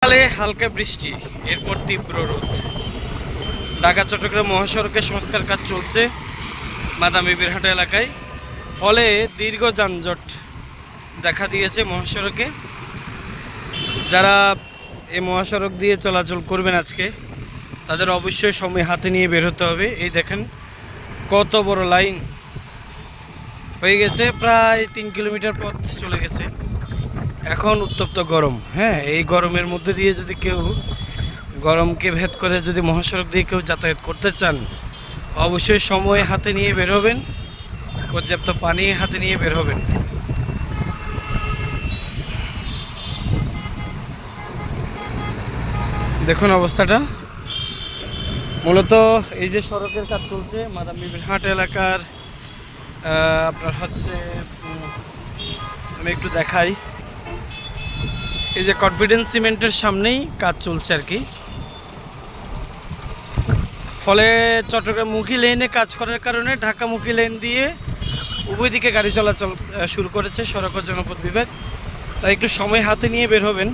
সকালে হালকা বৃষ্টি, এরপর তীব্র রোদ। ঢাকা চট্টগ্রাম মহাসড়কের সংস্কার কাজ চলছে মাদামি বীরহাটা এলাকায়, ফলে দীর্ঘ যানজট দেখা দিয়েছে মহাসড়কে। যারা এই মহাসড়ক দিয়ে চলাচল করবেন আজকে, তাদের অবশ্যই সময় হাতে নিয়ে বের হতে হবে। এই দেখেন কত বড় লাইন হয়ে গেছে, প্রায় 3 কিলোমিটার পথ চলে গেছে। এখন উত্তপ্ত গরম, হ্যাঁ, এই গরমের মধ্যে দিয়ে যদি কেউ গরমকে ভেদ করে যদি মহাসড়ক দিয়ে কেউ যাতায়াত করতে চান, অবশ্যই সময় হাতে নিয়ে বের হবেন, পর্যাপ্ত পানি হাতে নিয়ে বের হবেন। দেখুন অবস্থাটা। মূলত এই যে সড়কের কাজ চলছে মাদামি বীরহাট এলাকার, আপনার হচ্ছে আমি একটু দেখাই, এই যে কনফিডেন্স সিমেন্টের সামনেই কাজ চলছে আর কি। ফলে চট্টগ্রামমুখী লেনে কাজ করার কারণে ঢাকামুখী লেন দিয়ে উভয় দিকে গাড়ি চলাচল শুরু করেছে সড়ক ও জনপথ বিভাগ। তাই একটু সময় হাতে নিয়ে বের হবেন।